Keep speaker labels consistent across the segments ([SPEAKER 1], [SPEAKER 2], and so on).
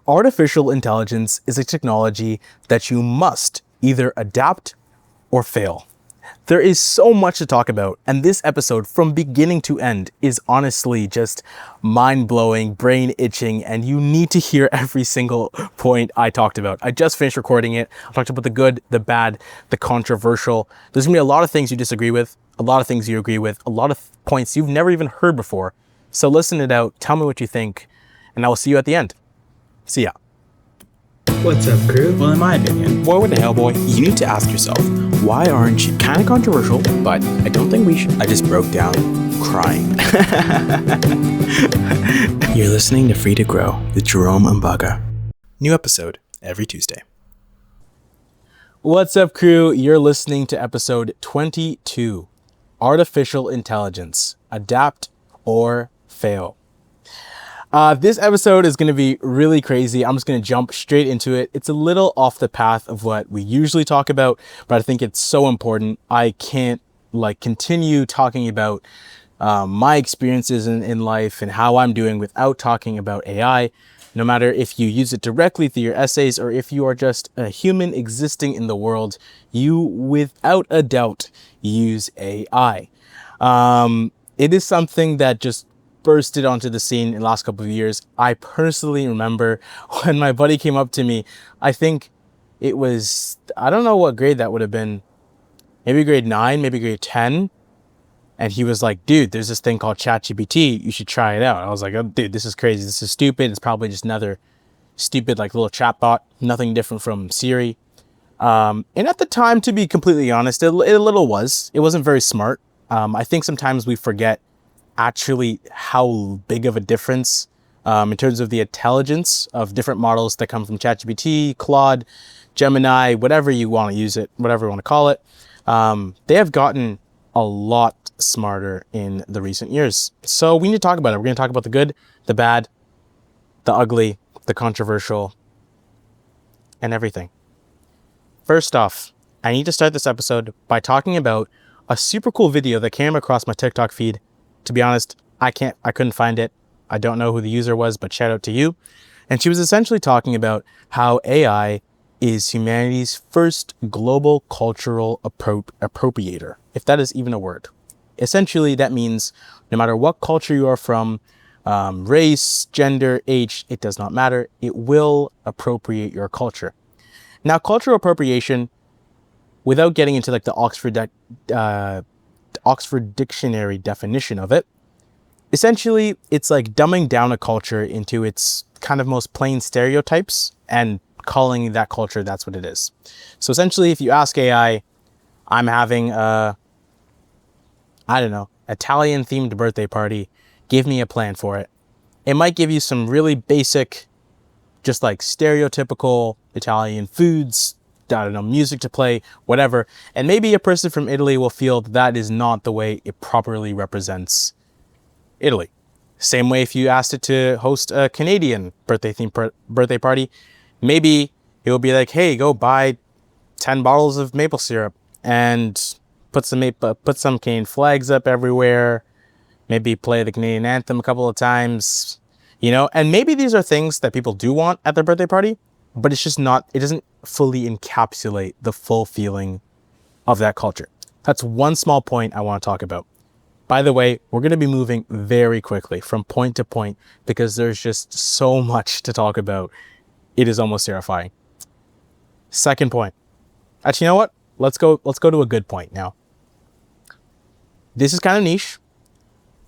[SPEAKER 1] Artificial intelligence is a technology that you must either adapt or fail. There is so much to talk about, and this episode from beginning to end is honestly just mind-blowing, brain-itching, and you need to hear every single point I talked about. I just finished recording it. I talked about the good, the bad, the controversial. There's gonna be a lot of things you disagree with, a lot of things you agree with, a lot of points you've never even heard before. So listen it out, tell me what you think, and I will see you at the end. See ya.
[SPEAKER 2] What's up, crew?
[SPEAKER 3] Well, in my opinion, boy, what the hell, boy, you need to ask yourself, why aren't you? Kind of controversial, but I don't think we should. I just broke down crying. You're listening to Free to Grow with Jerome Mbaga. New episode every Tuesday.
[SPEAKER 1] What's up, crew? You're listening to episode 22, Artificial Intelligence, Adapt or Fail. This episode is going to be really crazy. I'm just going to jump straight into it. It's a little off the path of what we usually talk about, but I think it's so important. I can't continue talking about my experiences in life and how I'm doing without talking about AI, no matter if you use it directly through your essays or if you are just a human existing in the world, you without a doubt use AI. It is something that just bursted onto the scene in the last couple of years. I personally remember when my buddy came up to me, I think it was, I don't know what grade that would have been, maybe grade 9, maybe grade 10. And he was like, dude, there's this thing called ChatGPT. You should try it out. I was like, oh, dude, this is crazy. This is stupid. It's probably just another stupid little chatbot. Nothing different from Siri. And at the time, to be completely honest, it wasn't very smart. I think sometimes we forget actually how big of a difference in terms of the intelligence of different models that come from ChatGPT, Claude, Gemini, whatever you want to use it, whatever you want to call it. They have gotten a lot smarter in the recent years. So we need to talk about it. We're going to talk about the good, the bad, the ugly, the controversial, and everything. First off, I need to start this episode by talking about a super cool video that came across my TikTok feed. To be honest, I couldn't find it. I don't know who the user was, but shout out to you. And she was essentially talking about how AI is humanity's first global cultural appropriator, if that is even a word. Essentially, that means no matter what culture you are from, race, gender, age, it does not matter. It will appropriate your culture. Now, cultural appropriation, without getting into the Oxford Dictionary definition of it, essentially it's like dumbing down a culture into its kind of most plain stereotypes and calling that culture that's what it is. So essentially, if you ask AI, I'm having Italian themed birthday party, give me a plan for it. It might give you some really basic, just stereotypical Italian foods, music to play, whatever. And maybe a person from Italy will feel that is not the way it properly represents Italy. Same way if you asked it to host a Canadian birthday party, maybe it will be like, hey, go buy 10 bottles of maple syrup and put some Canadian flags up everywhere. Maybe play the Canadian anthem a couple of times, and maybe these are things that people do want at their birthday party, but it's just not, it doesn't fully encapsulate the full feeling of that culture. That's one small point I want to talk about. By the way, we're going to be moving very quickly from point to point because there's just so much to talk about. It is almost terrifying. Second point. Actually, you know what? Let's go to a good point now. This is kind of niche,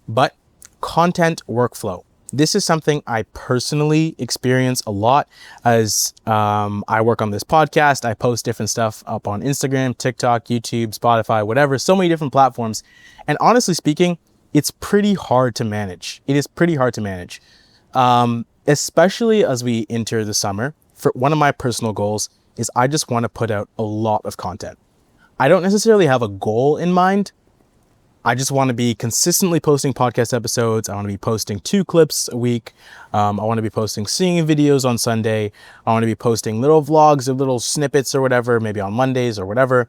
[SPEAKER 1] but content workflow. This is something I personally experience a lot as I work on this podcast. I post different stuff up on Instagram, TikTok, YouTube, Spotify, whatever, so many different platforms. And honestly speaking, it's pretty hard to manage. It is pretty hard to manage, especially as we enter the summer. For one of my personal goals is I just want to put out a lot of content. I don't necessarily have a goal in mind. I just want to be consistently posting podcast episodes. I want to be posting 2 clips a week. I want to be posting singing videos on Sunday. I want to be posting little vlogs or little snippets or whatever, maybe on Mondays or whatever.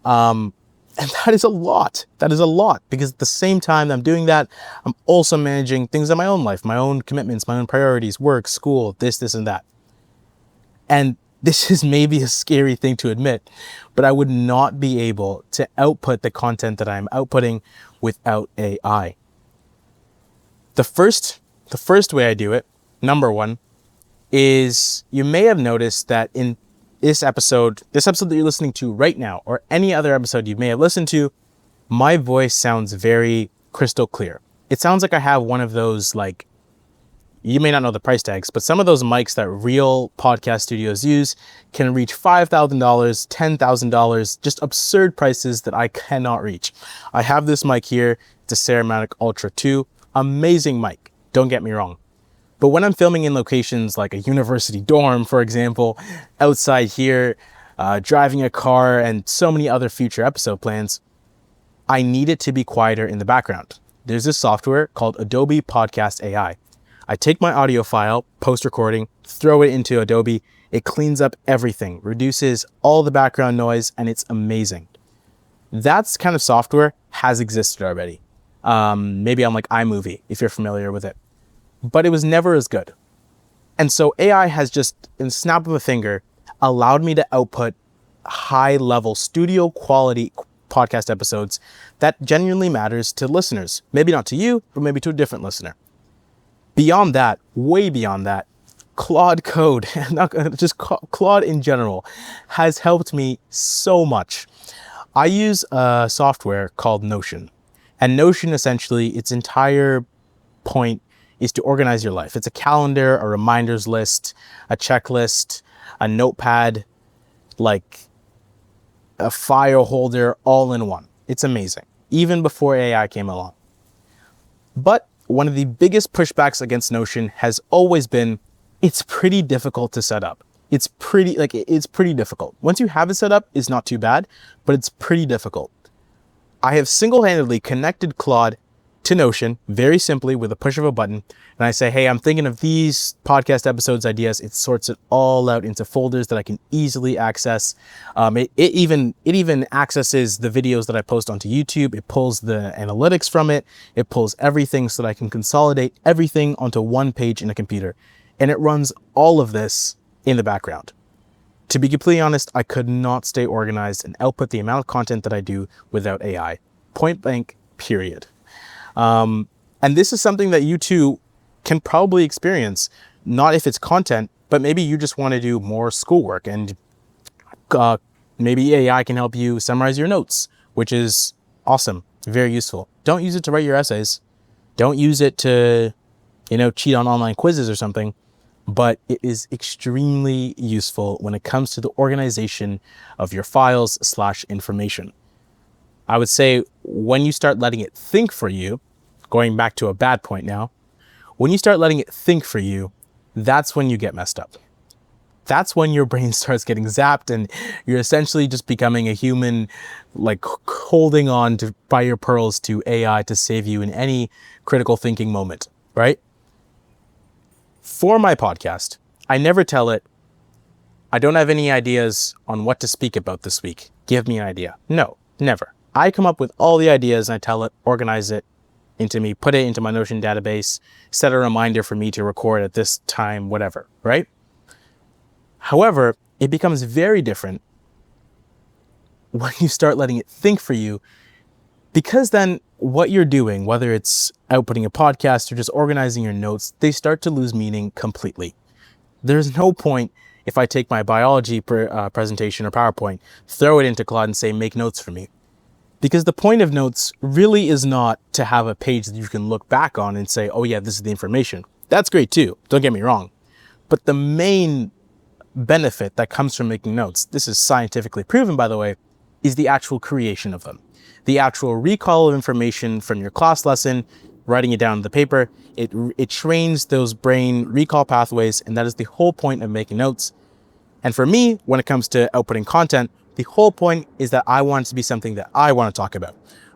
[SPEAKER 1] And that is a lot. That is a lot because at the same time I'm doing that, I'm also managing things in my own life, my own commitments, my own priorities, work, school, this and that. And this is maybe a scary thing to admit, but I would not be able to output the content that I'm outputting without AI. The first way I do it, number one, is you may have noticed that in this episode that you're listening to right now, or any other episode you may have listened to, my voice sounds very crystal clear. It sounds like I have one of those, like, you may not know the price tags, but some of those mics that real podcast studios use can reach $5,000, $10,000, just absurd prices that I cannot reach. I have this mic here. It's a Ceramatic Ultra 2. Amazing mic. Don't get me wrong. But when I'm filming in locations like a university dorm, for example, outside here, driving a car, and so many other future episode plans, I need it to be quieter in the background. There's this software called Adobe Podcast AI. I take my audio file, post-recording, throw it into Adobe. It cleans up everything, reduces all the background noise, and it's amazing. That kind of software has existed already. Maybe on like iMovie, if you're familiar with it. But it was never as good. And so AI has just, in the snap of a finger, allowed me to output high-level studio quality podcast episodes that genuinely matters to listeners. Maybe not to you, but maybe to a different listener. Beyond that, way beyond that, Claude Code, just Claude in general, has helped me so much. I use a software called Notion. And Notion, essentially, its entire point is to organize your life. It's a calendar, a reminders list, a checklist, a notepad, like a file holder, all in one. It's amazing, even before AI came along. But one of the biggest pushbacks against Notion has always been, it's pretty difficult to set up. It's pretty difficult. Once you have it set up, it's not too bad, but it's pretty difficult. I have single-handedly connected Claude to Notion very simply with a push of a button. And I say, hey, I'm thinking of these podcast episodes ideas. It sorts it all out into folders that I can easily access. It even accesses the videos that I post onto YouTube. It pulls the analytics from it. It pulls everything so that I can consolidate everything onto one page in a computer. And it runs all of this in the background. To be completely honest, I could not stay organized and output the amount of content that I do without AI. Point blank, period. And this is something that you too can probably experience, not if it's content, but maybe you just want to do more schoolwork, and maybe AI can help you summarize your notes, which is awesome, very useful. Don't use it to write your essays. Don't use it to, cheat on online quizzes or something, but it is extremely useful when it comes to the organization of your files / information. I would say when you start letting it think for you, going back to a bad point now, when you start letting it think for you, that's when you get messed up. That's when your brain starts getting zapped and you're essentially just becoming a human, like holding on by your pearls to AI to save you in any critical thinking moment, right? For my podcast, I never tell it, I don't have any ideas on what to speak about this week. Give me an idea. No, never. I come up with all the ideas and I tell it, organize it into me, put it into my Notion database, set a reminder for me to record at this time, whatever, right? However, it becomes very different when you start letting it think for you, because then what you're doing, whether it's outputting a podcast or just organizing your notes, they start to lose meaning completely. There's no point if I take my biology presentation or PowerPoint, throw it into Claude and say, make notes for me. Because the point of notes really is not to have a page that you can look back on and say, oh yeah, this is the information. That's great too, don't get me wrong. But the main benefit that comes from making notes, this is scientifically proven by the way, is the actual creation of them. The actual recall of information from your class lesson, writing it down on the paper, it trains those brain recall pathways, and that is the whole point of making notes. And for me, when it comes to outputting content, the whole point is that I want it to be something that I want to talk about.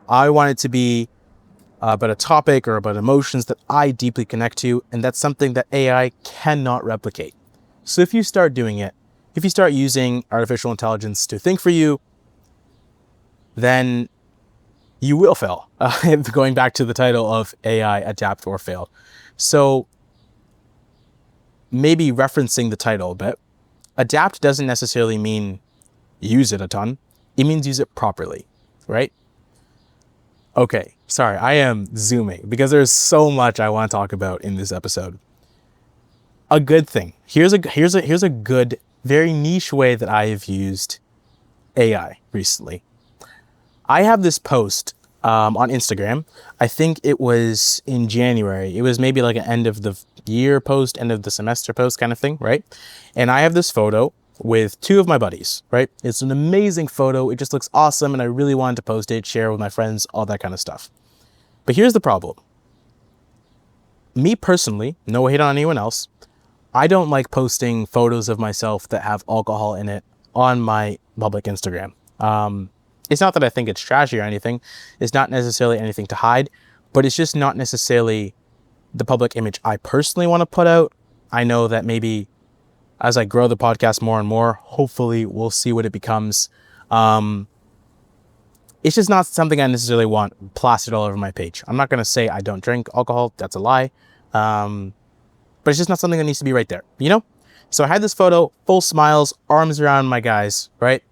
[SPEAKER 1] I want it to be about a topic or about emotions that I deeply connect to, and that's something that AI cannot replicate. So if you start doing it, if you start using artificial intelligence to think for you, then you will fail. Going back to the title of AI, Adapt or Fail. So maybe referencing the title a bit, adapt doesn't necessarily mean use it a ton. It means use it properly, right? Okay, sorry, I am zooming because there's so much I want to talk about in this episode. A good thing. Here's a good, very niche way that I have used AI recently. I have this post on Instagram. I think it was in January. It was maybe like an end of the year post, end of the semester post kind of thing, right? And I have this photo with two of my buddies, right? It's an amazing photo. It just looks awesome. And I really wanted to post it, share with my friends, all that kind of stuff. But here's the problem. Me personally, no hate on anyone else, I don't like posting photos of myself that have alcohol in it on my public Instagram. It's not that I think it's trashy or anything. It's not necessarily anything to hide, but it's just not necessarily the public image I personally want to put out. I know that maybe as I grow the podcast more and more, hopefully we'll see what it becomes. It's just not something I necessarily want plastered all over my page. I'm not going to say I don't drink alcohol. That's a lie. But it's just not something that needs to be right there, you know? So I had this photo, full smiles, arms around my guys, right?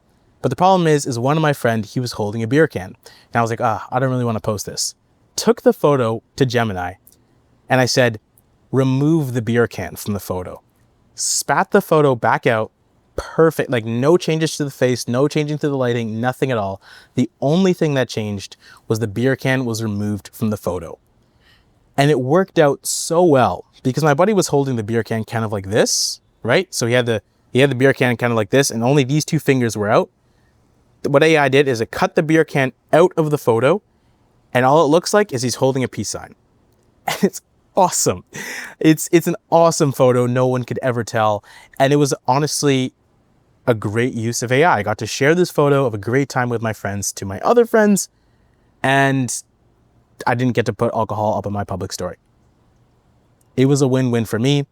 [SPEAKER 1] But the problem is one of my friends, he was holding a beer can. And I was like, I don't really want to post this. Took the photo to Gemini and I said, remove the beer can from the photo. Spat the photo back out, perfect, like no changes to the face, no changing to the lighting, nothing at all. The only thing that changed was the beer can was removed from the photo. And it worked out so well because my buddy was holding the beer can kind of like this, right? So he had the beer can kind of like this and only these two fingers were out. What AI did is it cut the beer can out of the photo and all it looks like is he's holding a peace sign. And it's awesome. It's an awesome photo. No one could ever tell. And it was honestly a great use of AI. I got to share this photo of a great time with my friends to my other friends. And I didn't get to put alcohol up in my public story. It was a win-win for me.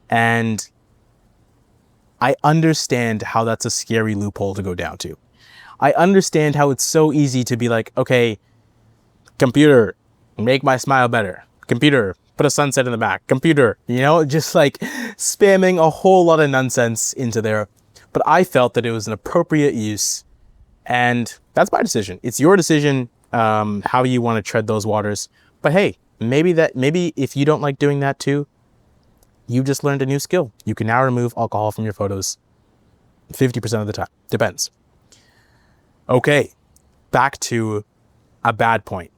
[SPEAKER 1] And I understand how that's a scary loophole to go down to. I understand how it's so easy to be like, okay, computer, make my smile better. Computer, put a sunset in the back. Computer, you know, just like spamming a whole lot of nonsense into there. But I felt that it was an appropriate use. And that's my decision. It's your decision how you want to tread those waters. But hey, maybe if you don't like doing that too, you just learned a new skill. You can now remove alcohol from your photos 50% of the time. Depends. Okay, back to a bad point.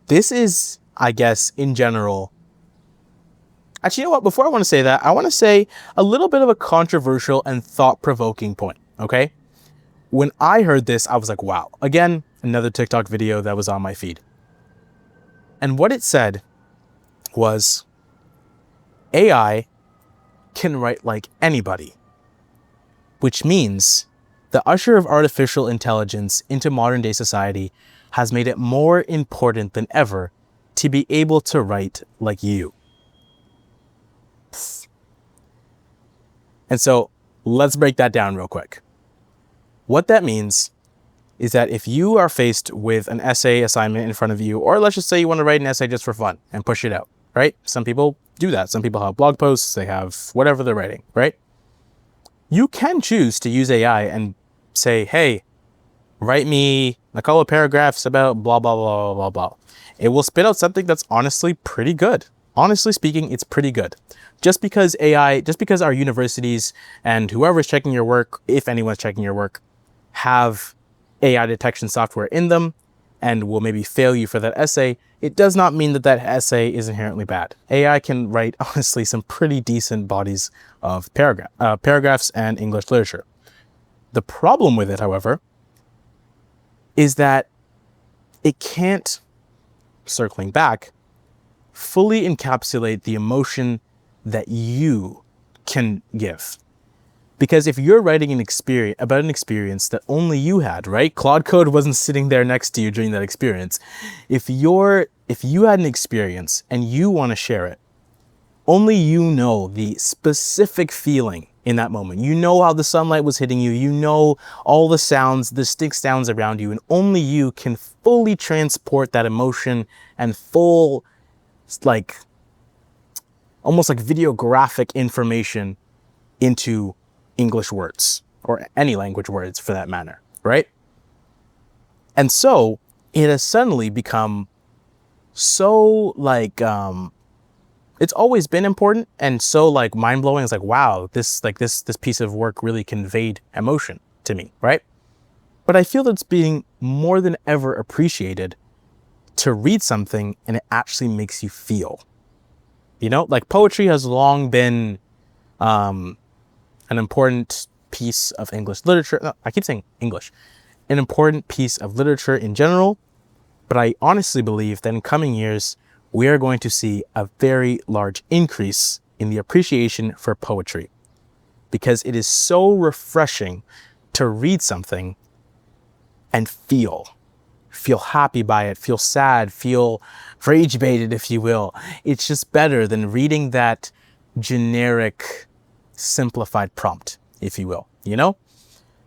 [SPEAKER 1] This is, I guess, in general. Actually, you know what? Before I want to say that, I want to say a little bit of a controversial and thought-provoking point, okay? When I heard this, I was like, wow. Again, another TikTok video that was on my feed. And what it said was, AI can write like anybody, which means the usher of artificial intelligence into modern day society has made it more important than ever to be able to write like you. And so let's break that down real quick. What that means is that if you are faced with an essay assignment in front of you, or let's just say you want to write an essay just for fun and push it out, right? Some people do that. Some people have blog posts, they have whatever they're writing, right? You can choose to use AI and say, hey, write me a couple of paragraphs about blah, blah, blah, blah, blah. It will spit out something that's honestly pretty good. Honestly speaking, it's pretty good. Just because our universities and whoever's checking your work, if anyone's checking your work, have AI detection software in them and will maybe fail you for that essay, it does not mean that that essay is inherently bad. AI can write, honestly, some pretty decent bodies of paragraphs and English literature. The problem with it, however, is that it can't, circling back, fully encapsulate the emotion that you can give. Because if you're writing about an experience that only you had, right? Claude Code wasn't sitting there next to you during that experience. If you had an experience and you want to share it, only you know the specific feeling in that moment. You know how the sunlight was hitting you. You know all the sounds, the distinct sounds around you, and only you can fully transport that emotion and full, like, almost like videographic information into English words or any language words for that matter, right? And so it has suddenly become so like, it's always been important and so like mind blowing. It's like, wow, this piece of work really conveyed emotion to me, right? But I feel that it's being more than ever appreciated to read something and it actually makes you feel. You know, like poetry has long been an important piece of English literature. No, I keep saying English. An important piece of literature in general. But I honestly believe that in coming years, we are going to see a very large increase in the appreciation for poetry because it is so refreshing to read something and feel happy by it, feel sad, feel rage baited, if you will. It's just better than reading that generic simplified prompt, if you will, you know?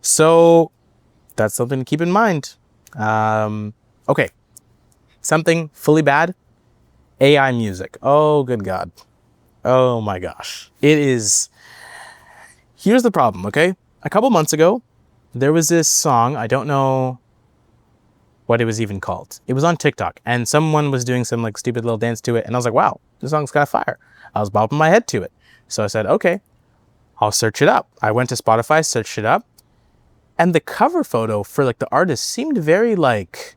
[SPEAKER 1] So that's something to keep in mind. Okay, something fully bad, AI music. Oh, good God. Oh my gosh. Here's the problem, okay? A couple months ago, there was this song, I don't know what it was even called. It was on TikTok and someone was doing some like stupid little dance to it. And I was like, wow, this song's kind of fire. I was bopping my head to it. So I said, okay, I'll search it up. I went to Spotify, searched it up. And the cover photo for like the artist seemed very like,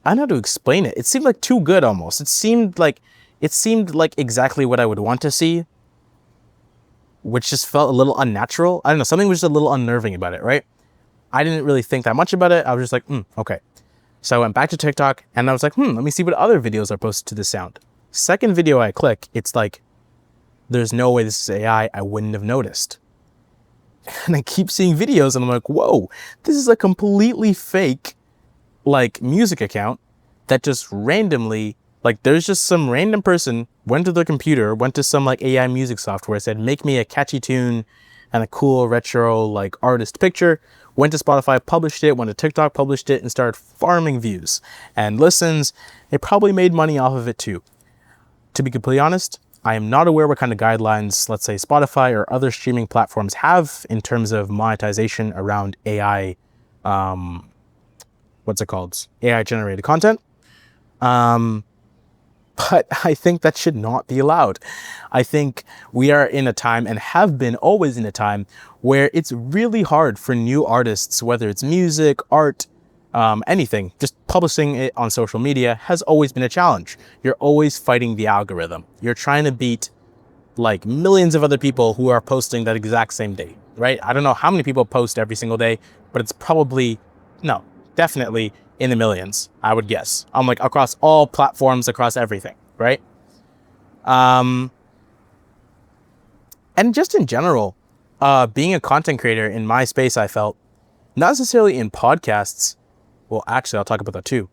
[SPEAKER 1] I don't know how to explain it. It seemed like too good almost. It seemed like exactly what I would want to see, which just felt a little unnatural. I don't know, something was just a little unnerving about it, right? I didn't really think that much about it. I was just like, okay. So I went back to TikTok and I was like, let me see what other videos are posted to this sound. Second video I click, it's like, there's no way this is AI. I wouldn't have noticed. And I keep seeing videos and I'm like, whoa, this is a completely fake like music account that just randomly, like there's just some random person went to their computer, went to some like AI music software, said, make me a catchy tune and a cool retro like artist picture, went to Spotify, published it, went to TikTok, published it, and started farming views and listens. It probably made money off of it too. To be completely honest, I am not aware what kind of guidelines, let's say Spotify or other streaming platforms have in terms of monetization around AI, what's it called? AI generated content. But I think that should not be allowed. I think we are in a time and have been always in a time where it's really hard for new artists, whether it's music, art, anything, just publishing it on social media has always been a challenge. You're always fighting the algorithm. You're trying to beat like millions of other people who are posting that exact same day, right? I don't know how many people post every single day, but it's probably, no, definitely in the millions, I would guess. I'm like across all platforms, across everything, right? And just in general, being a content creator in my space, I felt, not necessarily in podcasts, well, actually, I'll talk about that too,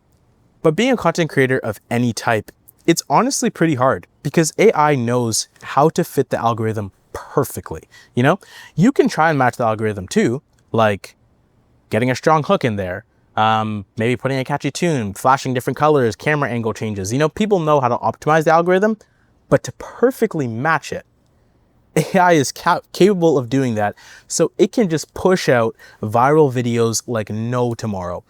[SPEAKER 1] but being a content creator of any type, it's honestly pretty hard because AI knows how to fit the algorithm perfectly. You know, you can try and match the algorithm too, like getting a strong hook in there, maybe putting a catchy tune, flashing different colors, camera angle changes. You know, people know how to optimize the algorithm, but to perfectly match it, AI is capable of doing that. So it can just push out viral videos like no tomorrow.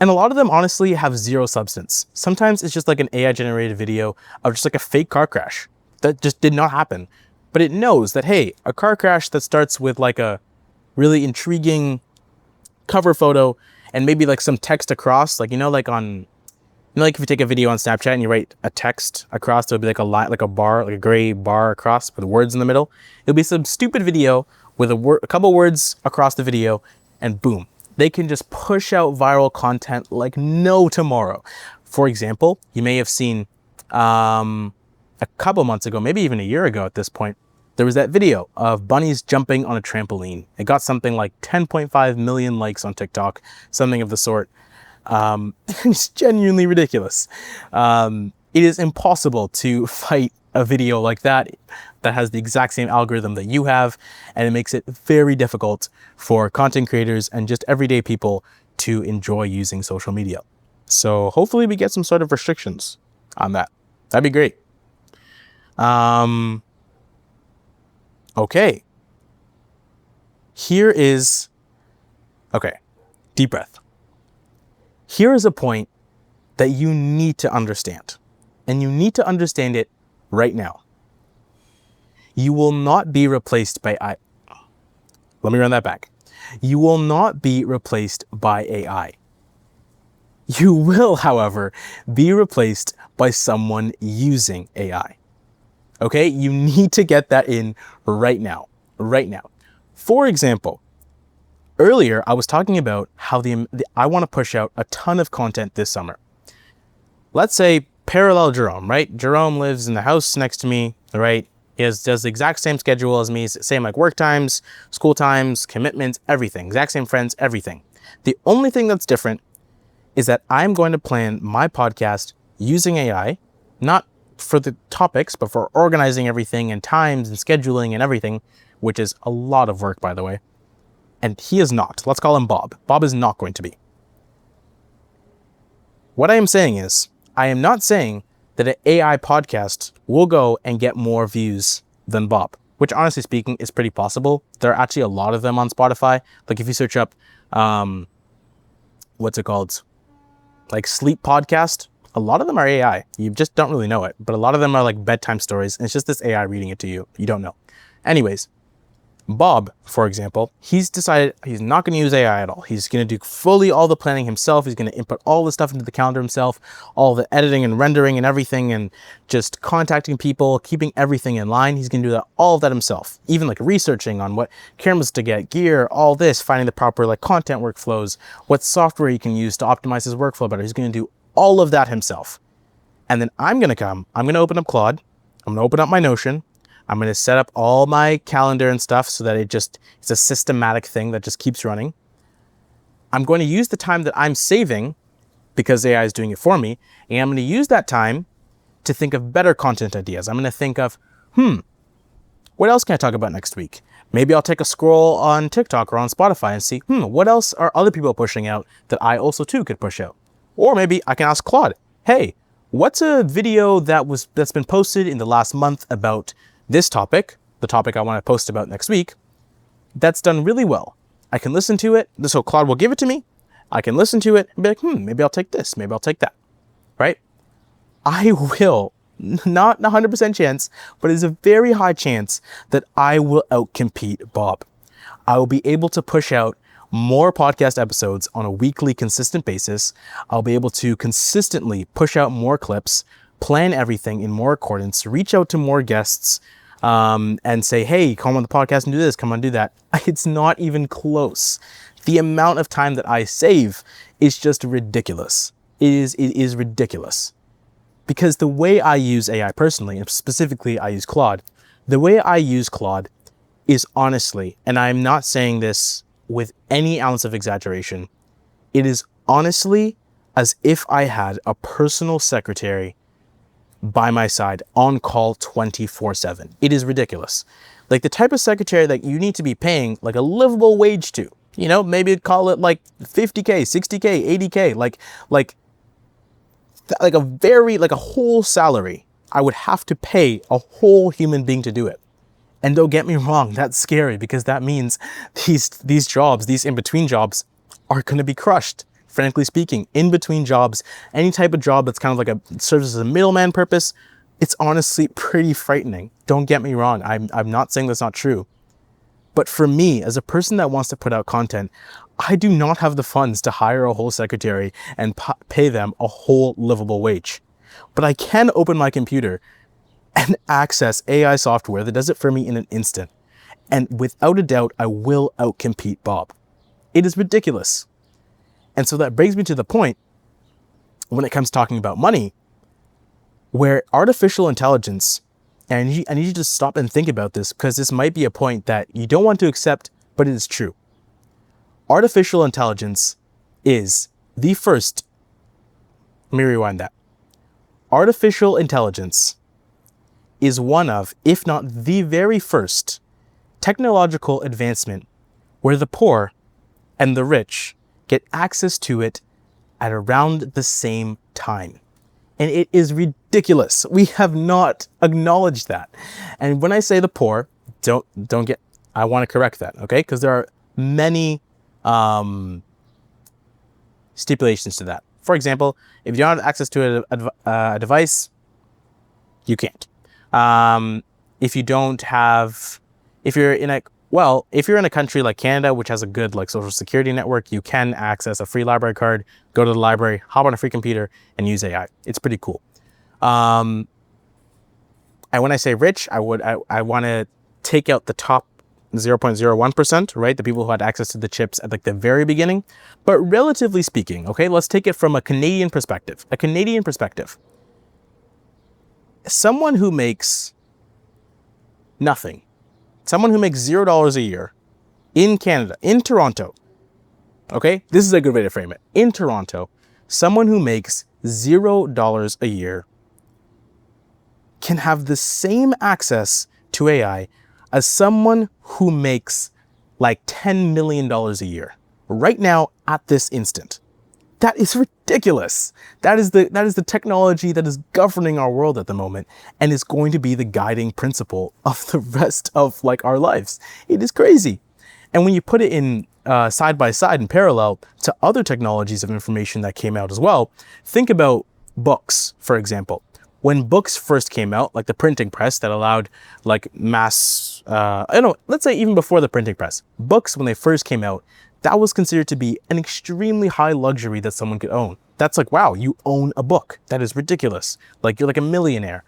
[SPEAKER 1] And a lot of them honestly have zero substance. Sometimes it's just like an AI generated video of just like a fake car crash that just did not happen. But it knows that, hey, a car crash that starts with like a really intriguing cover photo and maybe like some text across, like, you know, like on, you know, like if you take a video on Snapchat and you write a text across, there'll be like a line, like a bar, like a gray bar across with words in the middle. It'll be some stupid video with a couple words across the video and boom, they can just push out viral content like no tomorrow. For example, you may have seen a couple months ago, maybe even a year ago at this point, there was that video of bunnies jumping on a trampoline. It got something like 10.5 million likes on TikTok, something of the sort. It's genuinely ridiculous. It is impossible to fight a video like that has the exact same algorithm that you have, and it makes it very difficult for content creators and just everyday people to enjoy using social media. So hopefully we get some sort of restrictions on that. That'd be great. Okay. Okay, deep breath. Here is a point that you need to understand, and you need to understand it right now. You will not be replaced by AI. Let me run that back. You will not be replaced by AI. You will, however, be replaced by someone using AI. Okay, you need to get that in right now. For example, earlier I was talking about how I want to push out a ton of content this summer. Let's say parallel Jerome, right? Jerome lives in the house next to me, right? He does the exact same schedule as me, same like work times, school times, commitments, everything, exact same friends, everything. The only thing that's different is that I'm going to plan my podcast using AI, not for the topics, but for organizing everything and times and scheduling and everything, which is a lot of work, by the way. And he is not. Let's call him Bob. Bob is not going to be. What I am saying is, I am not saying that an AI podcast will go and get more views than Bob, which honestly speaking is pretty possible. There are actually a lot of them on Spotify. Like if you search up, what's it called? Like sleep podcast, a lot of them are AI. You just don't really know it, but a lot of them are like bedtime stories. And it's just this AI reading it to you. You don't know. Anyways, Bob, for example, he's decided he's not going to use AI at all. He's going to do fully all the planning himself. He's going to input all the stuff into the calendar himself, all the editing and rendering and everything, and just contacting people, keeping everything in line. He's going to do all of that himself, even like researching on what cameras to get, gear, all this, finding the proper like content workflows, what software he can use to optimize his workflow better. He's going to do all of that himself. And then I'm going to open up Claude. I'm going to open up my Notion. I'm going to set up all my calendar and stuff so that it's a systematic thing that just keeps running. I'm going to use the time that I'm saving because AI is doing it for me. And I'm going to use that time to think of better content ideas. I'm going to think of, what else can I talk about next week? Maybe I'll take a scroll on TikTok or on Spotify and see, what else are other people pushing out that I also too could push out? Or maybe I can ask Claude, hey, what's a video that's been posted in the last month about this topic, the topic I want to post about next week, that's done really well. I can listen to it. So Claude will give it to me. I can listen to it and be like, maybe I'll take this. Maybe I'll take that, right? I will, not 100% chance, but it's a very high chance that I will outcompete Bob. I will be able to push out more podcast episodes on a weekly consistent basis. I'll be able to consistently push out more clips, plan everything in more accordance, reach out to more guests, and say, hey, come on the podcast and do this, come on, do that. It's not even close. The amount of time that I save is just ridiculous. It is ridiculous. Because the way I use AI personally, and specifically I use Claude, the way I use Claude is honestly, and I'm not saying this with any ounce of exaggeration, it is honestly as if I had a personal secretary by my side on call 24/7. It is ridiculous. Like the type of secretary that you need to be paying like a livable wage to, maybe call it like 50K, 60K, 80K, like a whole salary. I would have to pay a whole human being to do it. And don't get me wrong, that's scary because that means these jobs, these in-between jobs are going to be crushed. Frankly speaking, in between jobs, any type of job that's kind of like serves as a middleman purpose, it's honestly pretty frightening. Don't get me wrong. I'm not saying that's not true. But for me, as a person that wants to put out content, I do not have the funds to hire a whole secretary and pay them a whole livable wage. But I can open my computer and access AI software that does it for me in an instant. And without a doubt, I will outcompete Bob. It is ridiculous. And so that brings me to the point when it comes talking about money, where artificial intelligence, and I need you to stop and think about this because this might be a point that you don't want to accept, but it is true. Artificial intelligence is the first, let me rewind that. Artificial intelligence is one of, if not the very first, technological advancement where the poor and the rich get access to it at around the same time. And it is ridiculous. We have not acknowledged that. And when I say the poor, I want to correct that, okay? Because there are many stipulations to that. For example, if you don't have access to a device, you can't. If you're in a country like Canada, which has a good like social security network, you can access a free library card, go to the library, hop on a free computer and use AI. It's pretty cool. And when I say rich, I want to take out the top 0.01%, right? The people who had access to the chips at like the very beginning. But relatively speaking, okay, let's take it from a Canadian perspective. Someone who makes nothing, someone who makes $0 a year in Canada, in Toronto, okay, this is a good way to frame it. In Toronto, someone who makes $0 a year can have the same access to AI as someone who makes like $10 million a year right now at this instant. That is ridiculous. That is the technology that is governing our world at the moment and is going to be the guiding principle of the rest of like our lives. It is crazy. And when you put it in side by side and parallel to other technologies of information that came out as well, think about books, for example. When books first came out, like the printing press that allowed like mass, let's say even before the printing press, books when they first came out, that was considered to be an extremely high luxury that someone could own. That's like, wow, you own a book. That is ridiculous. Like you're like a millionaire.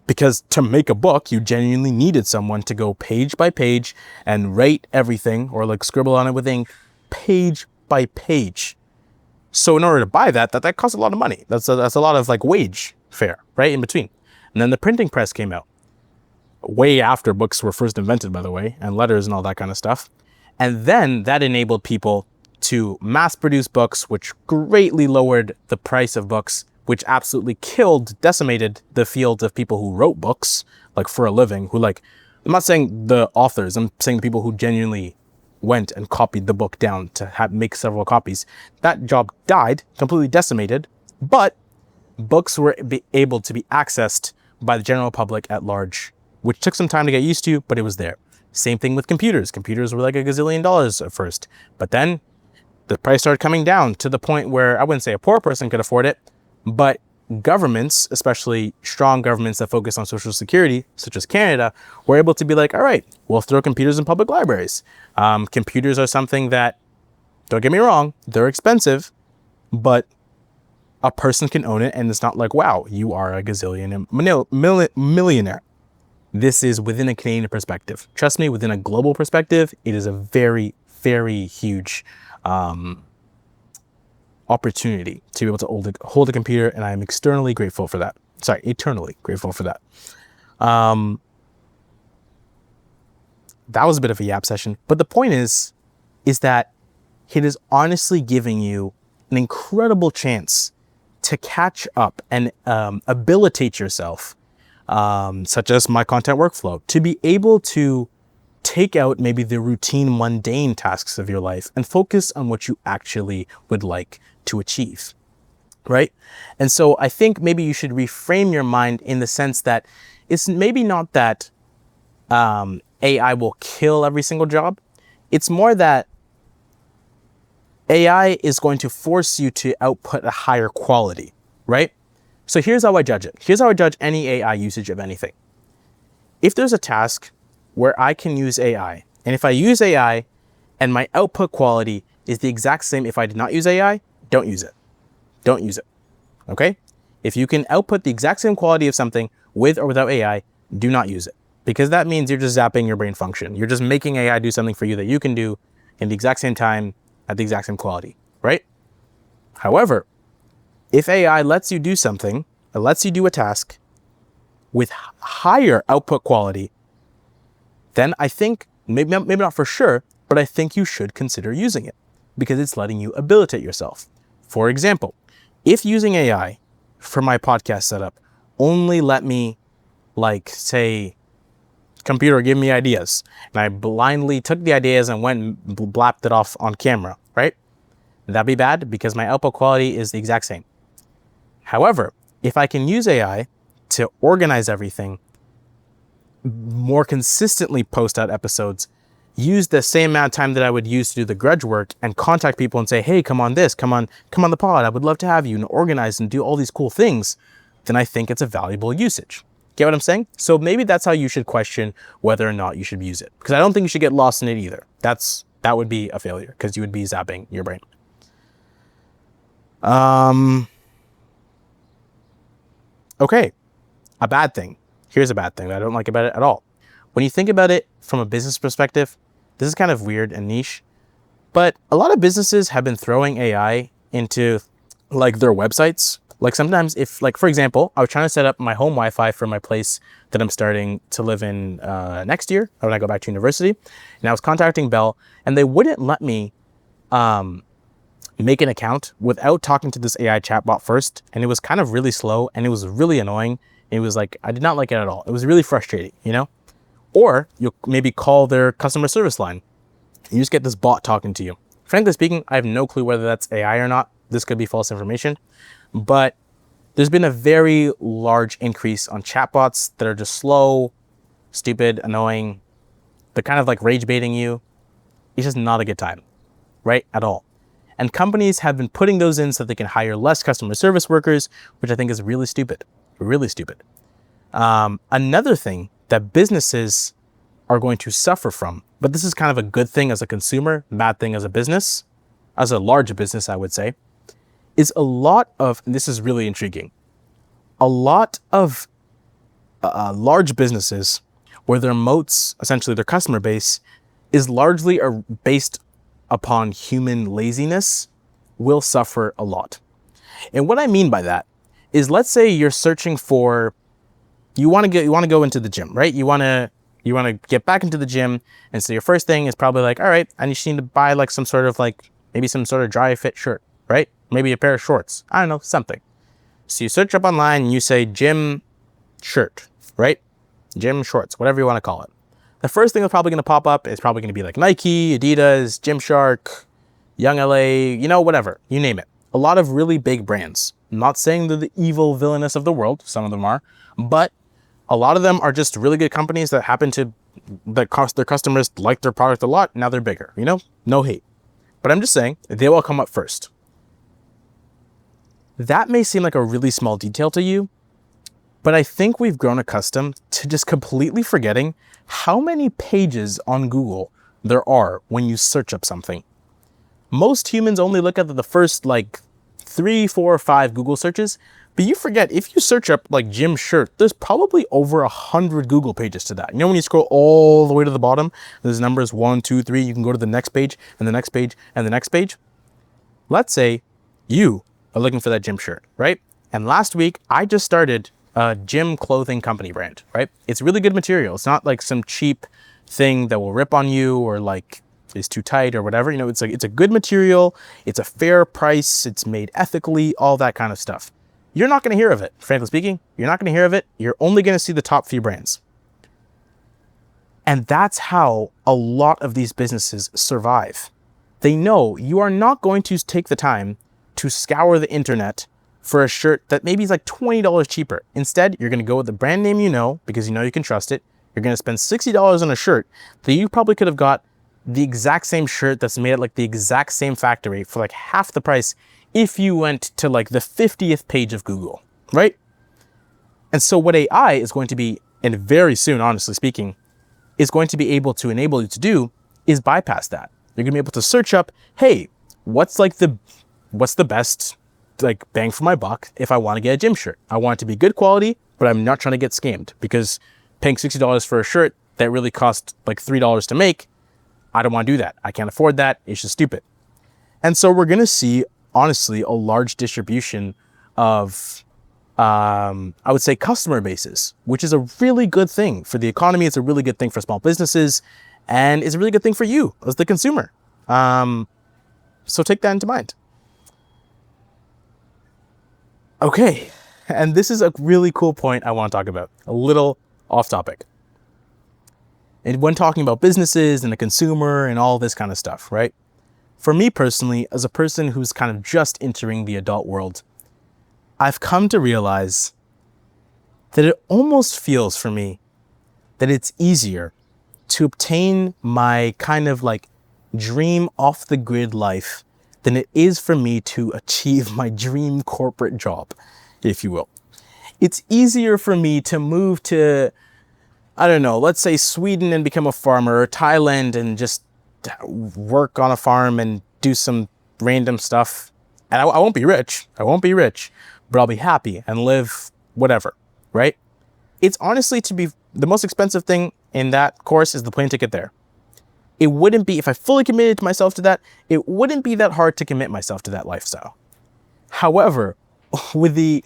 [SPEAKER 1] Because to make a book, you genuinely needed someone to go page by page and write everything or like scribble on it with ink page by page. So in order to buy that costs a lot of money. That's a lot of like wage fare, right, in between. And then the printing press came out. Way after books were first invented, by the way, and letters and all that kind of stuff. And then that enabled people to mass produce books, which greatly lowered the price of books, which absolutely decimated the field of people who wrote books, like for a living, who like, I'm not saying the authors, I'm saying the people who genuinely went and copied the book down to make several copies. That job died, completely decimated, but books were able to be accessed by the general public at large, which took some time to get used to, but it was there. Same thing with computers. Computers were like $1 gazillion at first, but then the price started coming down to the point where I wouldn't say a poor person could afford it, but governments, especially strong governments that focus on social security, such as Canada, were able to be like, all right, we'll throw computers in public libraries. Computers are something that, don't get me wrong, they're expensive, but a person can own it and it's not like, wow, you are a gazillion millionaire. This is within a Canadian perspective. Trust me, within a global perspective, it is a very, very huge opportunity to be able to hold a computer, and I am eternally grateful for that. That was a bit of a yap session, but the point is that it is honestly giving you an incredible chance to catch up and habilitate yourself, such as my content workflow, to be able to take out maybe the routine, mundane tasks of your life and focus on what you actually would like to achieve, right? And so I think maybe you should reframe your mind in the sense that it's maybe not that AI will kill every single job. It's more that AI is going to force you to output a higher quality, right? So here's how I judge it. Here's how I judge any AI usage of anything. If there's a task where I can use AI, and if I use AI and my output quality is the exact same if I did not use AI, don't use it. Don't use it, okay? If you can output the exact same quality of something with or without AI, do not use it. Because that means you're just zapping your brain function. You're just making AI do something for you that you can do in the exact same time at the exact same quality, right? However, if AI lets you do something, it lets you do a task with higher output quality, then I think, maybe not for sure, but I think you should consider using it because it's letting you habilitate yourself. For example, if using AI for my podcast setup only let me, like, say, computer, give me ideas, and I blindly took the ideas and went and blapped it off on camera, right? That'd be bad because my output quality is the exact same. However, if I can use AI to organize everything, more consistently post out episodes, use the same amount of time that I would use to do the grudge work and contact people and say, hey, come on the pod. I would love to have you, and organize and do all these cool things. Then I think it's a valuable usage. Get what I'm saying? So maybe that's how you should question whether or not you should use it. Because I don't think you should get lost in it either. That would be a failure because you would be zapping your brain. Okay, a bad thing. Here's a bad thing that I don't like about it at all. When you think about it from a business perspective, this is kind of weird and niche, but a lot of businesses have been throwing AI into like their websites. Like sometimes if, like, for example, I was trying to set up my home Wi-Fi for my place that I'm starting to live in next year when I go back to university. And I was contacting Bell and they wouldn't let me make an account without talking to this AI chatbot first. And it was kind of really slow and it was really annoying. It was like, I did not like it at all. It was really frustrating, you know? Or you'll maybe call their customer service line. You just get this bot talking to you. Frankly speaking, I have no clue whether that's AI or not. This could be false information. But there's been a very large increase on chatbots that are just slow, stupid, annoying. They're kind of like rage baiting you. It's just not a good time, right? At all. And companies have been putting those in so they can hire less customer service workers, which I think is really stupid. Really stupid. Another thing that businesses are going to suffer from, but this is kind of a good thing as a consumer, bad thing as a business, as a large business, I would say, is a lot of, and this is really intriguing, a lot of large businesses where their moats, essentially their customer base, is largely based upon human laziness, will suffer a lot. And what I mean by that is, let's say you're searching for, you want to go into the gym, right? You want to get back into the gym, and so your first thing is probably like, all right, I just need to buy like some sort of like maybe some sort of dry fit shirt, right? Maybe a pair of shorts. I don't know, something. So you search up online and you say gym shirt, right? Gym shorts, whatever you want to call it. The first thing that's probably going to pop up is probably going to be like Nike, Adidas, Gymshark, Young LA, you know, whatever, you name it. A lot of really big brands. I'm not saying they're the evil villainous of the world. Some of them are, but a lot of them are just really good companies that happen to, that cost their customers like their product a lot. Now they're bigger, you know, no hate. But I'm just saying they will come up first. That may seem like a really small detail to you, but I think we've grown accustomed to just completely forgetting how many pages on Google there are when you search up something. Most humans only look at the first like 3, 4, or 5 Google searches, but you forget if you search up like gym shirt, there's probably over 100 Google pages to that. You know, when you scroll all the way to the bottom, there's numbers 1, 2, 3, you can go to the next page and the next page and the next page. Let's say you are looking for that gym shirt, right? And last week I just started a gym clothing company brand, right? It's really good material. It's not like some cheap thing that will rip on you or like is too tight or whatever. You know, it's a good material. It's a fair price. It's made ethically, all that kind of stuff. You're not going to hear of it. Frankly speaking, you're not going to hear of it. You're only going to see the top few brands. And that's how a lot of these businesses survive. They know you are not going to take the time to scour the internet for a shirt that maybe is like $20 cheaper. Instead, you're going to go with the brand name you know, because you know you can trust it. You're going to spend $60 on a shirt that you probably could have got the exact same shirt that's made at like the exact same factory for like half the price if you went to like the 50th page of Google, right? And so what AI is going to be, and very soon, honestly speaking, is going to be able to enable you to do is bypass that. You're going to be able to search up, hey, what's the best like bang for my buck if I want to get a gym shirt? I want it to be good quality, but I'm not trying to get scammed, because paying $60 for a shirt that really cost like $3 to make, I don't want to do that. I can't afford that. It's just stupid. And so we're going to see, honestly, a large distribution of, I would say, customer bases, which is a really good thing for the economy. It's a really good thing for small businesses, and it's a really good thing for you as the consumer. So take that into mind. Okay, and this is a really cool point I want to talk about, a little off topic. And when talking about businesses and the consumer and all this kind of stuff, right? For me personally, as a person who's kind of just entering the adult world, I've come to realize that it almost feels for me that it's easier to obtain my kind of like dream off the grid life than it is for me to achieve my dream corporate job, if you will. It's easier for me to move to, I don't know, let's say Sweden and become a farmer, or Thailand and just work on a farm and do some random stuff. And I won't be rich. I won't be rich, but I'll be happy and live whatever, right? It's honestly, to be the most expensive thing in that course is the plane ticket there. It wouldn't be, if I fully committed to myself to that, it wouldn't be that hard to commit myself to that lifestyle. However, with the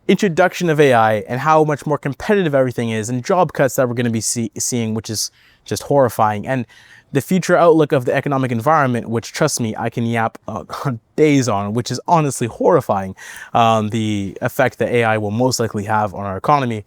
[SPEAKER 1] introduction of AI and how much more competitive everything is, and job cuts that we're going to be seeing, which is just horrifying, and the future outlook of the economic environment, which, trust me, I can yap days on, which is honestly horrifying, the effect that AI will most likely have on our economy.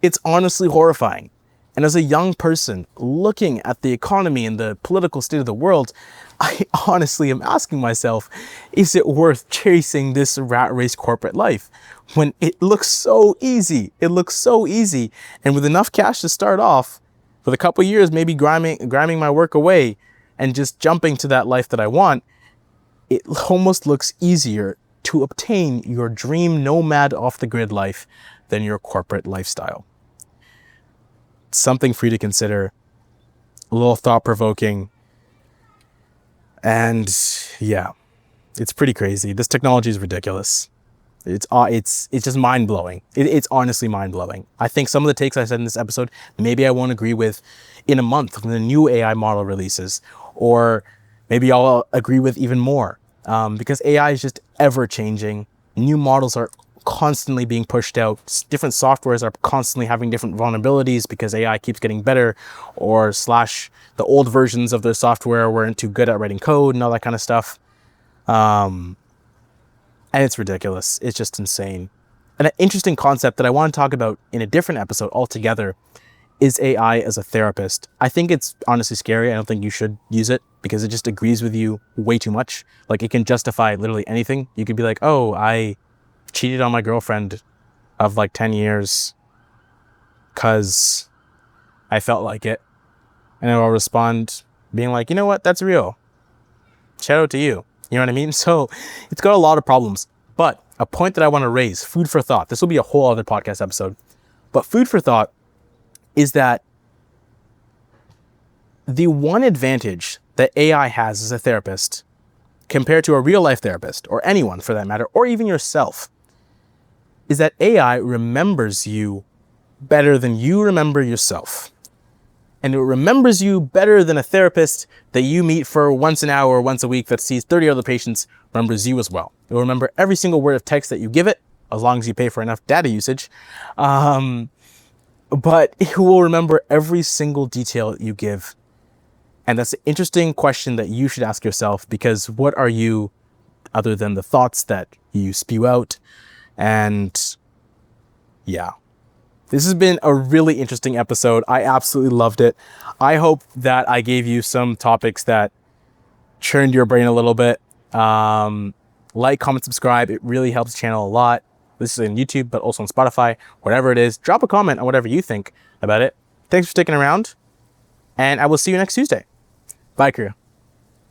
[SPEAKER 1] It's honestly horrifying. And as a young person looking at the economy and the political state of the world, I honestly am asking myself, is it worth chasing this rat race corporate life when it looks so easy? It looks so easy. And with enough cash to start off, with a couple years, maybe grinding my work away and just jumping to that life that I want, it almost looks easier to obtain your dream nomad off the grid life than your corporate lifestyle. Something for you to consider, a little thought-provoking, and yeah, it's pretty crazy. This technology is ridiculous. It's just mind-blowing. It's honestly mind-blowing. I think some of the takes I said in this episode, maybe I won't agree with in a month when the new AI model releases, or maybe I'll agree with even more, because AI is just ever-changing. New models are constantly being pushed out. Different softwares are constantly having different vulnerabilities because AI keeps getting better, or slash the old versions of the software weren't too good at writing code and all that kind of stuff. And it's ridiculous. It's just insane. And an interesting concept that I want to talk about in a different episode altogether is AI as a therapist. I think it's honestly scary. I don't think you should use it because it just agrees with you way too much. Like, it can justify literally anything. You could be like, oh, I cheated on my girlfriend of like 10 years because I felt like it. And I'll respond being like, you know what? That's real. Shout out to you. You know what I mean? So it's got a lot of problems. But a point that I want to raise, food for thought, this will be a whole other podcast episode, but food for thought is that the one advantage that AI has as a therapist compared to a real life therapist, or anyone for that matter, or even yourself, is that AI remembers you better than you remember yourself. And it remembers you better than a therapist that you meet for once an hour or once a week that sees 30 other patients remembers you as well. It will remember every single word of text that you give it, as long as you pay for enough data usage. But it will remember every single detail you give. And that's an interesting question that you should ask yourself, because what are you other than the thoughts that you spew out? And yeah. This has been a really interesting episode. I absolutely loved it. I hope that I gave you some topics that churned your brain a little bit. Like, comment, subscribe. It really helps the channel a lot. This is on YouTube, but also on Spotify, whatever it is. Drop a comment on whatever you think about it. Thanks for sticking around, and I will see you next Tuesday. Bye, crew.